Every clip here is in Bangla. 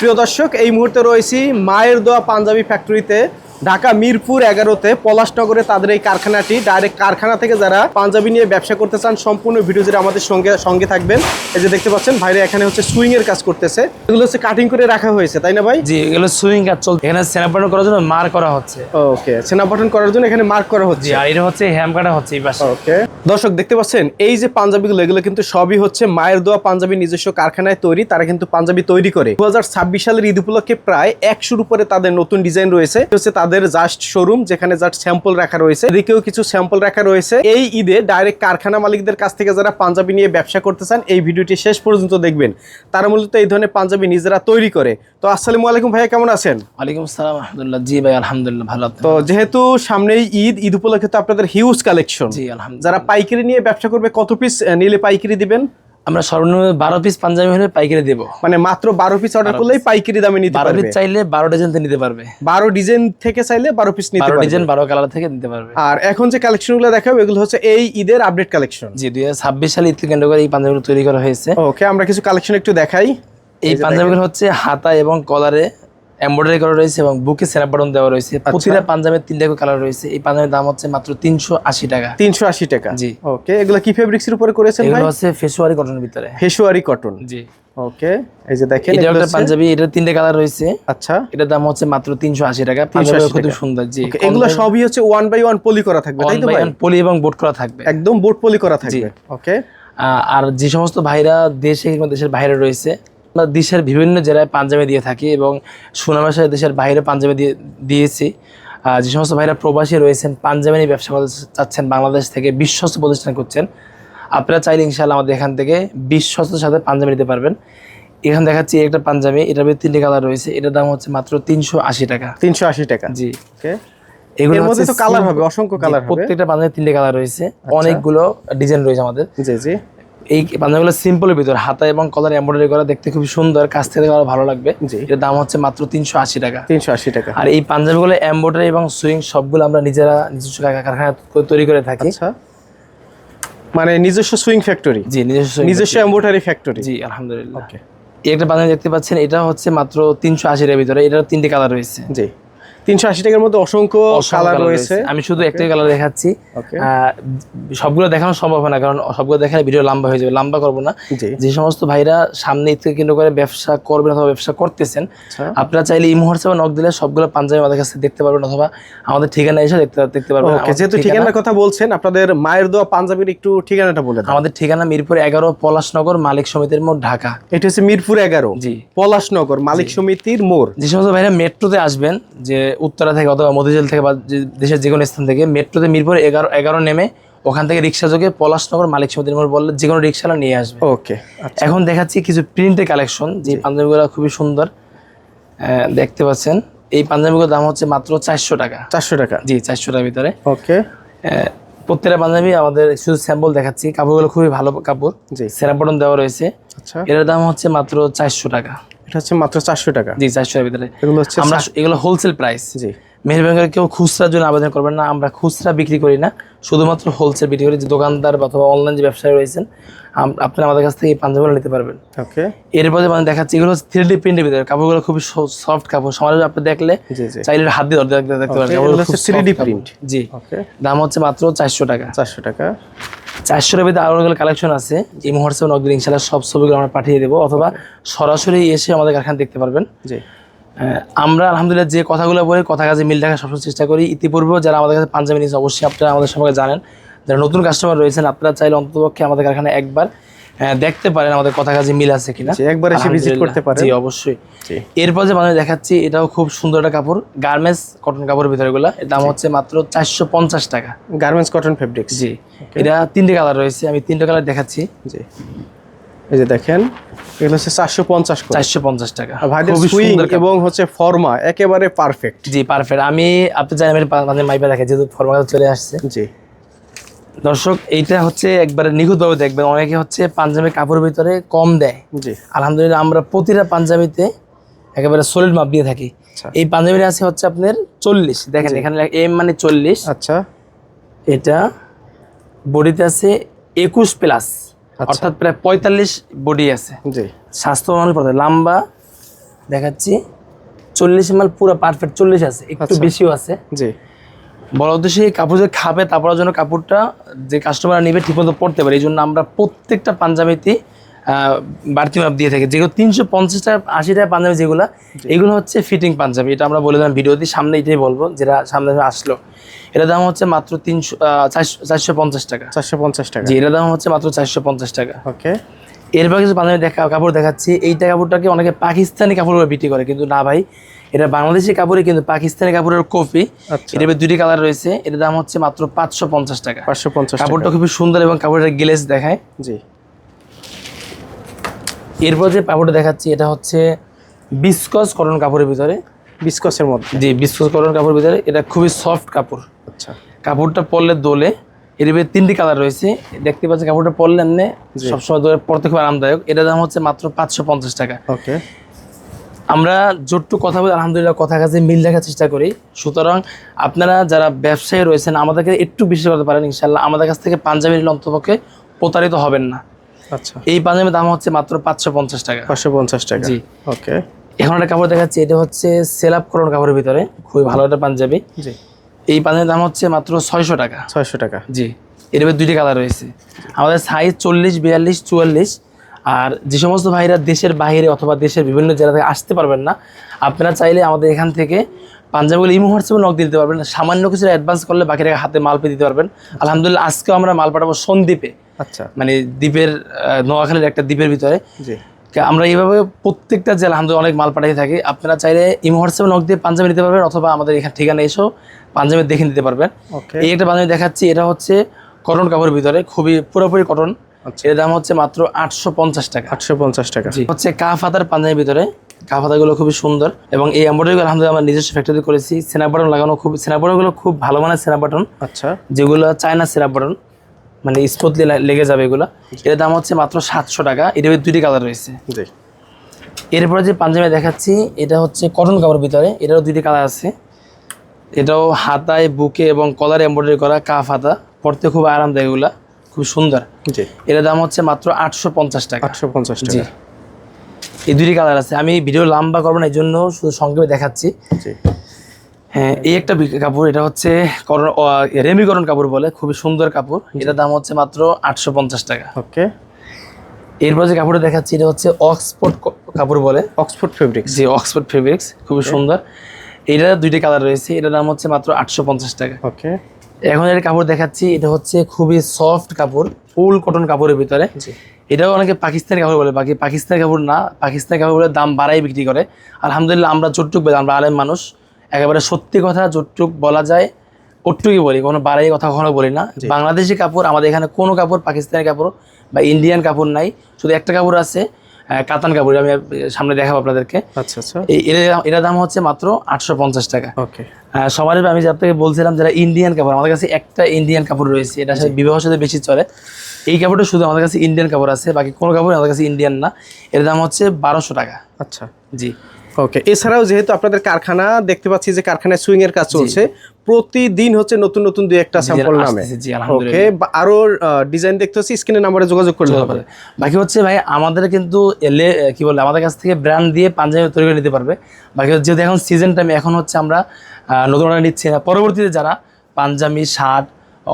প্রিয় দর্শক, এই মুহূর্তে রয়েছি মায়ের দোয়া পাঞ্জাবি ফ্যাক্টরিতে, ঢাকা মিরপুর 11-তে পলাশনগরে তাদের এই কারখানাটি। ডাইরেক্ট কারখানা থেকে যারা পাঞ্জাবি নিয়ে ব্যবসা করতে চান সম্পূর্ণ ভিডিও জুড়ে আমাদের সঙ্গে থাকবেন। এই যে দেখতে পাচ্ছেন ভাইরা এখানে হচ্ছে সুইং এর কাজ করতেছে, এগুলো হচ্ছে কাটিং করে রাখা হয়েছে, তাই না ভাই? জি, এগুলো সুইং কাজ চলছে। এখানে স্ন্যাপ বাটন করার জন্য মার্ক করা হচ্ছে। ওকে, স্ন্যাপ বাটন করার জন্য এখানে মার্ক করা হচ্ছে। আর এটা হচ্ছে হ্যাম কাটা হচ্ছে এই পাশে। ওকে দর্শক, দেখতে পাচ্ছেন এই যে পাঞ্জাবিগুলো, এগুলো কিন্তু সবই হচ্ছে মায়ের দোয়া পাঞ্জাবি নিজস্ব কারখানায় তৈরি। তারা কিন্তু পাঞ্জাবি তৈরি করে 2026 সালের ঈদ উপলক্ষে প্রায় 100-র উপরে তাদের নতুন ডিজাইন রয়েছে। হচ্ছে তাদের জাস্ট শোরুম, যেখানে জাস্ট স্যাম্পল রাখা রয়েছে, এদিকেও কিছু স্যাম্পল রাখা রয়েছে। এই ঈদে ডাইরেক্ট কারখানা মালিকদের কাছ থেকে যারা পাঞ্জাবি নিয়ে ব্যবসা করতে চান, এই ভিডিওটি শেষ পর্যন্ত দেখবেন। তারা মূলত এই ধরনের পাঞ্জাবি নিজেরা তৈরি করে। তো আসসালামু আলাইকুম ভাইয়া, কেমন আছেন? ওয়ালাইকুম আসসালাম, আলহামদুলিল্লাহ। জি ভাই, আলহামদুলিল্লাহ ভালো। তো যেহেতু সামনেই ঈদ উপলক্ষে তো আপনাদের হিউজ কালেকশন। জি আলহামদুলিল্লাহ। যারা পাইকারি নিয়ে ব্যবসা করবে কত পিস নিলে পাইকারি দিবেন? আমরা সর্বনিম্ন 12 পিস পাঞ্জাবি হলে পাইকারি দেব। মানে মাত্র 12 পিস অর্ডার করলেই পাইকারি দামে নিতে পারবে। 12 পিস চাইলে 12 ডিজাইন নিতে পারবে। 12 ডিজাইন থেকে চাইলে 12 পিস নিতে পারবে। 12 ডিজাইন 12 কালার থেকে নিতে পারবে। আর এখন যে কালেকশনগুলো দেখাবো এগুলো হচ্ছে এই ঈদের আপডেট কালেকশন। জি, 2026 সালে ঈদকে কেন্দ্র করে এই পাঞ্জাবিগুলো তৈরি করা হয়েছে। ওকে, আমরা কিছু কালেকশন একটু দেখাই। এই পাঞ্জাবিগুলো হচ্ছে হাতা এবং কলারে এমব্রয়ডারি করা রয়েছে এবং বুকে স্ন্যাপ বাটন দেওয়া রয়েছে। প্রতিটা পাঞ্জাবির 3টা কালার রয়েছে। এই পাঞ্জাবির দাম হচ্ছে মাত্র 380 টাকা। 380 টাকা। জি। ওকে, এগুলো কি ফেব্রিক্স এর উপরে করেছেন ভাই? এগুলো হচ্ছে ফেসওয়ারি কটনের ভিতরে। ফেসওয়ারি কটন। জি। ওকে, এই যে দেখেন এটা একটা পাঞ্জাবি, এটার 3টা কালার রয়েছে। আচ্ছা, এটার দাম হচ্ছে মাত্র 380 টাকা। পাঞ্জাবি খুব সুন্দর। জি, এগুলো সবই হচ্ছে 1 বাই 1 পলি করা থাকবে, তাই তো ভাই? পলি এবং বোর্ড করা থাকবে, একদম বোর্ড পলি করা থাকবে। ওকে, আর যে সমস্ত ভাইরা দেশের বাইরে রয়েছে, আমরা দেশের বিভিন্ন জেলায় পাঞ্জাবি দিয়ে থাকি এবং সুনামের সাথে দেশের বাইরে পাঞ্জাবি দিয়েছি। যে সমস্ত ভাইরা প্রবাসী রয়েছেন, পাঞ্জাবি নিয়ে ব্যবসা করতে চাচ্ছেন, বাংলাদেশ থেকে বিশ্বস্ত প্রতিষ্ঠান করছেন, আপনারা চাইলে ইনশাআল্লাহ আমাদের এখান থেকে বিশ্বস্তর সাথে পাঞ্জাবি নিতে পারবেন। এখানে দেখাচ্ছি একটা পাঞ্জাবি, এটার ভিতরে 3টে কালার রয়েছে। এটার দাম হচ্ছে মাত্র 380 টাকা। 380 টাকা। জি। ওকে, এগুলোর মধ্যে তো কালার হবে, অসংখ্য কালার হবে। প্রত্যেকটা পাঞ্জাবি 3টে কালার রয়েছে, অনেকগুলো ডিজাইন রয়েছে আমাদের। জি জি। এই পাঞ্জাবিগুলো সিম্পলের ভিতর, হাতা এবং কলার এমব্রয়ডারি করা, দেখতে খুব সুন্দর, কাছ থেকে দেখলে ভালো লাগবে। এর দাম হচ্ছে মাত্র 380 টাকা। 380 টাকা। আর এই পাঞ্জাবিগুলো এমব্রয়ডারি এবং সুইং সবগুলো আমরা নিজস্ব কারখানায় তৈরি করে থাকি। আচ্ছা, মানে নিজস্ব সুইং ফ্যাক্টরি? জি, নিজস্ব এমব্রয়ডারি ফ্যাক্টরি। জি আলহামদুলিল্লাহ। ওকে, এই একটা পাঞ্জাবি দেখতে পাচ্ছেন, এটা হচ্ছে মাত্র 380 এর ভিতরে। এটার 3টে কালার রয়েছে। জি, 380 টাকার মধ্যে অসংখ্য কালার রয়েছে। আমি শুধু একটাই কালার দেখাচ্ছি, ওকে। সবগুলো দেখানো সম্ভব হয় না, কারণ সবগুলো দেখালে ভিডিও লম্বা হয়ে যাবে, লম্বা করবো না। যে সমস্ত ভাইরা সামনে ঈদ থেকে কেন্দ্র করে ব্যবসা করবেন অথবা ব্যবসা করতেছেন, আপনারা চাইলে এই মুহূর্তে নক দিলে সবগুলো পাঞ্জাবি আমাদের কাছে দেখতে পারবেন, অথবা আমাদের ঠিকানা এসে দেখতে পারবেন। ওকে, যেহেতু ঠিকানার কথা বলছেন, আপনাদের মায়ের দোয়া পাঞ্জাবির একটু ঠিকানাটা বলে দেন। আমাদের ঠিকানা মিরপুর 11, পলাশনগর, মালিক সমিতির মোড়, ঢাকা। এটা হচ্ছে মিরপুর 11, জি, পলাশনগর, মালিক সমিতির মোড়। যে সমস্ত ভাইরা মেট্রোতে আসবেন, যে উত্তরা থেকে অথবা মতিঝিল থেকে বা দেশের যে কোনো স্থান থেকে, মেট্রোতে মিরপুর 11 নেমে ওখান থেকে রিক্সা যোগে পলাশনগর মালিক সমিতির মোড় বললে যে কোনো রিক্সাওয়ালা নিয়ে আসবে। ওকে, এখন দেখাচ্ছি কিছু প্রিন্টের কালেকশন। যে পাঞ্জাবিগুলো খুবই সুন্দর দেখতে পাচ্ছেন। এই পাঞ্জাবিগুলোর দাম হচ্ছে মাত্র 400 টাকা। 400 টাকা? জি, 400 টাকার ভিতরে। ওকে, প্রত্যেকটা পাঞ্জাবি আমাদের শুধু স্যাম্পল দেখাচ্ছি। কাপড়গুলো খুবই ভালো কাপড়, স্ন্যাপ বাটন দেওয়া রয়েছে। আচ্ছা, এটার দাম হচ্ছে মাত্র 400 টাকা। এটা হচ্ছে মাত্র 400 টাকা? জি, 400 টাকার ভিতরে। আমরা এগুলো হোলসেল প্রাইস। জি, মেহেরবানি করে কেউ খুচরার জন্য আবেদন করবেন না, আমরা খুচরা বিক্রি করি না, শুধুমাত্র হোলসেল বিক্রি করি। যে দোকানদার অথবা অনলাইন যে ব্যবসায়ী রয়েছেন, আপনারা আমাদের কাছ থেকে এই পাঞ্জাবিগুলো নিতে পারবেন। ওকে, এরপরে মানে দেখাচ্ছি, এগুলো 3D প্রিন্টের ভিতরে, কাপড়গুলো খুবই সফট কাপড়, সমাজে আপনি দেখলে চাইলে হাত দিয়ে দেখতে পারেন। 3D print. জি, দাম হচ্ছে মাত্র 400 টাকা। 400 টাকা। 400 টাকার ভিতরে আরো কালেকশন আছে। এই মুহূর্তে নকদিন ইনশাআল্লাহ সব ছবিগুলো আমরা পাঠিয়ে দেবো, অথবা সরাসরি এসে আমাদের কারখানা দেখতে পারবেন। জি, আমরা আলহামদুলিল্লাহ যে কথাগুলো বলি, কথা কাজে মিল রাখার সবসময় চেষ্টা করি। ইতিপূর্বেও যারা আমাদের কাছে পাঞ্জাবি নিয়েছে, অবশ্যই আপনারা আমাদের সম্পর্কে জানেন। যারা নতুন কাস্টমার রয়েছেন, আপনারা চাইলে অন্ততপক্ষে আমাদের কারখানায় একবার দেখতে পারেন আমাদের কথা কাজে মিল আছে কিনা, একবার এসে ভিজিট করতে পারেন। জি অবশ্যই। এরপর যে মানে দেখাচ্ছি, এটাও খুব সুন্দর একটা কাপড়, গার্মেন্টস কটন কাপড়ের ভিতরে গুলা। এর দাম হচ্ছে মাত্র 450 টাকা। Garments cotton fabrics? জি। এটা 3টে কালার রয়েছে, আমি 3টে কালার দেখাচ্ছি। জি, এই যে দেখেন, এগুলো হচ্ছে 450 টাকা। ভাইদের সুইং এবং হচ্ছে ফর্মা একেবারে পারফেক্ট। জি, পারফেক্ট। আপনি জানেন আমি মাইপা দেখে, যেহেতু ফর্মা চলে আসছে। জি দর্শক, এইটা হচ্ছে একবারে নিখুঁতভাবে দেখবেন। অনেকে হচ্ছে পাঞ্জাবি কাপড়ের ভিতরে কম দেয়। জি, আলহামদুলিল্লাহ আমরা প্রতিটা পাঞ্জাবিতে একেবারে সলিড মাপ দিয়ে থাকি। এই পাঞ্জাবিটা আছে হচ্ছে আপনার 40, দেখেন এখানে এম মানে 40। আচ্ছা, এটা বডিতে আছে 21+, অর্থাৎ প্রায় 45 বডি আছে। জি, স্বাস্থ্য মানুষ পড়ে, লম্বা দেখাচ্ছি 40 ml পুরো পারফেক্ট 40 আছে, একটু আচ্ছা। বেশিও আছে। জি বড় উদ্দেশ্য এই কাপড় যে খাবে তারপর জন্য কাপড়টা যে কাস্টমার নেবে ঠিকমতো পড়তে পারে, এই জন্য আমরা প্রত্যেকটা পাঞ্জাবিতে বাড়তি মাপ দিয়ে থাকি। যেগুলো 350 টাকা 80 টাকা পাঞ্জাবি যেগুলো, এগুলো হচ্ছে ফিটিং পাঞ্জাবি। এটা আমরা বলে দিলাম ভিডিওতে, সামনে এটাই বলবো যেটা সামনে আসলো। এটার দাম হচ্ছে মাত্র 450 টাকা। 450 টাকা। জি, এটার দাম হচ্ছে মাত্র 450 টাকা। ওকে এরপর কিছু পাঞ্জাবি কাপড় দেখাচ্ছি। এইটা কাপড়টাকে অনেকে পাকিস্তানি কাপড় বিক্রি করে, কিন্তু না ভাই, এটা বাংলাদেশি কাপড়ই, কিন্তু পাকিস্তানি কাপড়ের কপি। আচ্ছা। এটার দুটি কালার রয়েছে। এটার দাম হচ্ছে মাত্র 550 টাকা। 550 টাকা। কাপড়টা খুবই সুন্দর এবং কাপড়ের গ্লেজ দেখায়। জি এরপর যে কাপড়টা দেখাচ্ছি এটা হচ্ছে বিসকস কটন কাপড়ের ভিতরে। বিস্কসের মধ্যে। জি, বিসকস কটন কাপড়ের ভিতরে। এটা খুবই সফট কাপড়। আচ্ছা কাপড়টা পরলে দোলে। এর ভিতরে 3টি কালার রয়েছে, দেখতে পাচ্ছেন। কাপড়টা পরলে এমনি সবসময় দোলে পরতে খুব আরামদায়ক। এটার দাম হচ্ছে মাত্র 550 টাকা। ওকে আমরা যতটুকু কথা বলি আলহামদুলিল্লাহ কথা কাজে মিল রাখার চেষ্টা করি। সুতরাং আপনারা যারা ব্যবসায়ী রয়েছেন আমাদেরকে একটু বিশ্বাস করতে পারেন, ইনশাল্লাহ আমাদের কাছ থেকে পাঞ্জাবি নিলে অন্তপক্ষে প্রতারিত হবেন না। আচ্ছা এই পাঞ্জাবির দাম হচ্ছে মাত্র 550 টাকা। 550 টাকা। জি। ওকে এখন একটা কাপড় দেখাচ্ছি, এটা হচ্ছে সেলাপ করণ কাপড়ের ভিতরে, খুবই ভালো একটা পাঞ্জাবি। জি এই পাঞ্জাবির দাম হচ্ছে মাত্র 600 টাকা। 600 টাকা। জি, এর ভিতরে 2টি কালার রয়েছে। আমাদের সাইজ 40, 42, 44। আর যে সমস্ত ভাইরা দেশের বাইরে অথবা দেশের বিভিন্ন জেলা থেকে আসতে পারবেন না, আপনারা চাইলে আমাদের এখান থেকে পাঞ্জাবিগুলো ইমো হোয়াটসঅ্যাপে নক দিয়ে দিতে পারবেন। সামান্য কিছু অ্যাডভান্স করলে বাকি টাকা হাতে মাল পেয়ে দিতে পারবেন। আলহামদুলিল্লাহ আজকেও আমরা মাল পাঠাবো সন্দ্বীপে, আচ্ছা মানে দ্বীপের নোয়াখালীর একটা দ্বীপের ভিতরে। জি আমরা এইভাবে প্রত্যেকটা জেলা আলহামদুলিল্লাহ অনেক মাল পাঠিয়ে থাকি। আপনারা চাইলে ইমো হোয়াটসঅ্যাপে নক দিয়ে পাঞ্জাবি নিতে পারবেন, অথবা আমাদের এখানে ঠিকানা এসেও পাঞ্জাবি দেখে নিতে পারবেন। ওকে এই একটা পাঞ্জাবি দেখাচ্ছি, এটা হচ্ছে কটন কাপড়ের ভিতরে, খুবই পুরোপুরি কটন। আচ্ছা। এর দাম হচ্ছে মাত্র 850 টাকা। 850 টাকা। জি, হচ্ছে কাফ হাতার পাঞ্জাবির ভিতরে। কাফ হাতাগুলো খুবই সুন্দর এবং এই এমব্রয়ডারিগুলো আলহামদুলিল্লাহ আমরা নিজস্ব ফ্যাক্টরি করেছি। সেনা বাটন লাগানো, খুব সেনা বাটনগুলো খুব ভালো মানের সেনা বাটন, আচ্ছা যেগুলো চায়না সেনা বাটন, মানে স্মুথলি লেগে যাবে এগুলো। এর দাম হচ্ছে মাত্র 700 টাকা। এর 2টি কালার রয়েছে। জি এরপরে যে পাঞ্জাবি দেখাচ্ছি এটা হচ্ছে কটন কাপড়ের ভিতরে, এটারও 2টি কালার আছে। এটাও হাতায়, বুকে এবং কলার এমব্রয়ডারি করা কাফ হাতা, পরতে খুব আরামদায়ক, এগুলা খুব সুন্দর। জি এর দাম হচ্ছে মাত্র 850 টাকা। 850 জি, টাকা। এই 2টি কালার আছে। আমি ভিডিও লম্বা করবো না, এই জন্য শুধু সংক্ষেপে দেখাচ্ছি। জি হ্যাঁ, এই একটা কাপড়, এটা হচ্ছে রেমিকরণ কাপড় বলে, খুবই সুন্দর কাপড়। এটার দাম হচ্ছে মাত্র 850 টাকা। ওকে এরপর যে কাপড়টা দেখাচ্ছি এটা হচ্ছে অক্সফোর্ড কাপড় বলে। Oxford fabrics. জি, অক্সফোর্ড ফেব্রিক্স, খুবই সুন্দর। এটার 2টি কালার রয়েছে। এটার দাম হচ্ছে মাত্র 850 টাকা। ওকে এখন এর কাপড় দেখাচ্ছি, এটা হচ্ছে খুবই সফট কাপড়, ফুল কটন কাপড়ের ভিতরে। জি এটাও অনেকে পাকিস্তানি কাপড় বলে, বাকি পাকিস্তানি কাপড় না। পাকিস্তানি কাপড়ের দাম বাড়াই বিক্রি করে। আলহামদুলিল্লাহ আমরা যতটুক বলি, আমরা আলেম মানুষ, একেবারে সত্যি কথা যতটুক বলা যায় ওটুকুই বলি, কোনো বাড়াই কথা কখনো বলি না। বাংলাদেশি কাপড় আমাদের এখানে কোনো কাপড় পাকিস্তানি কাপড় বা ইন্ডিয়ান কাপড় নাই। শুধু একটা কাপড় আছে, কাতান কাপড়, আমি সামনে দেখাবো আপনাদেরকে। আচ্ছা আচ্ছা এটার দাম হচ্ছে মাত্র 850 টাকা। ওকে সবার আমি আপনাকে বলছিলাম যারা ইন্ডিয়ান কাপড়, আমাদের কাছে একটা ইন্ডিয়ান কাপড় রয়েছে, এটা সাথে বিবাহের সাথে বেশি চলে। এই কাপড়টা শুধু আমাদের কাছে ইন্ডিয়ান কাপড় আছে, বাকি কোনো কাপড় আমাদের কাছে ইন্ডিয়ান না। এর দাম হচ্ছে 1200 টাকা। আচ্ছা জি ওকে। এছাড়াও যেহেতু আপনাদের কারখানা দেখতে পাচ্ছি যে কারখানায় সুইং এর কাজ চলছে, প্রতিদিন হচ্ছে নতুন নতুন দুই একটা স্যাম্পল নামে। জি, আলহামদুলিল্লাহ। ওকে, আরো ডিজাইন দেখতে হচ্ছে, স্ক্রিনের নাম্বারে যোগাযোগ করলে হবে। বাকি হচ্ছে ভাই আমাদের কিন্তু কি বলে আমাদের কাছ থেকে ব্র্যান্ড দিয়ে পাঞ্জাবি তৈরি করে নিতে পারবে। বাকি হচ্ছে যেহেতু এখন সিজন টাইম, এখন হচ্ছে আমরা নতুন অর্ডার নিচ্ছি না, পরবর্তীতে যারা পাঞ্জাবি, শার্ট,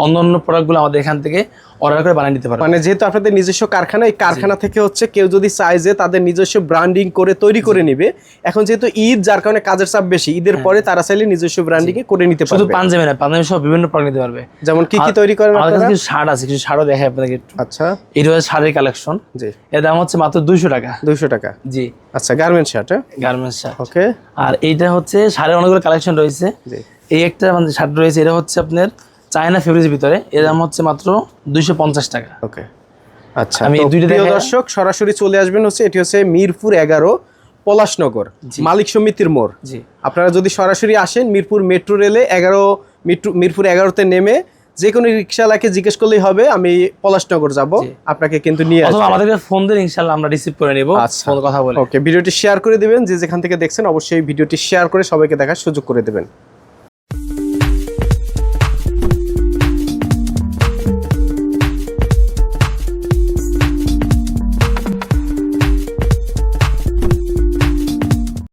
অন্যান্য প্রোডাক্টগুলো আমাদের এখান থেকে অর্ডার করে বানিয়ে নিতে পারবে। মানে যেহেতু আপনাদের নিজস্ব কারখানা, এই কারখানা থেকে হচ্ছে কেউ যদি চায় যে তাদের নিজস্ব ব্র্যান্ডিং করে তৈরি করে নিবে, এখন যেহেতু ঈদ, যার কারণে কাজের চাপ বেশি, ঈদের পরে তারা চাইলে নিজস্ব ব্র্যান্ডিং করে নিতে শুধু পারবে। পাঞ্জাবি না, পাঞ্জাবি সব বিভিন্ন প্রোডাক্ট নিতে পারবে। যেমন কি কি তৈরি করেন আমাদের কাছে আপনারা? কিছু শার্ট আছে, কিছু শার্টও দেখাই আপনাদেরকে একটু। আচ্ছা এটা হচ্ছে শার্টের কালেকশন। জি এর দাম হচ্ছে মাত্র 200 টাকা। 200 টাকা। জি, আচ্ছা, garments shirt. Garments shirt. Okay. আর এইটা হচ্ছে শাড়ির অনেকগুলো কালেকশন রয়েছে। জি এই একটা আমাদের শার্ট রয়েছে, এটা হচ্ছে আপনার চায়না ফেব্রিক্সের ভিতরে। এর দাম হচ্ছে মাত্র 250 টাকা। ওকে। আচ্ছা, আমি তো এই দুইটা প্রিয় দেখাই। দর্শক সরাসরি চলে আসবেন হচ্ছে, এটি হচ্ছে মিরপুর 11 পলাশনগর মালিক সমিতির মোড়। জি, আপনারা যদি সরাসরি আসেন মিরপুর মেট্রো রেলে মিরপুর 11তে নেমে যে কোনো রিক্সাওয়ালাকে জিজ্ঞেস করলেই হবে আমি পলাশনগর যাব, আপনাকে কিন্তু নিয়ে অথবা আসবে। আমাদেরকে ফোন দিন, ইনশাআল্লাহ আমরা রিসিভ করে নেব। আচ্ছা। ফোন কথা বলে। ওকে, ভিডিওটি শেয়ার করে দিবেন, যে যেখান থেকে দেখছেন অবশ্যই ভিডিওটি শেয়ার করে সবাইকে দেখার সুযোগ করে দেবেন।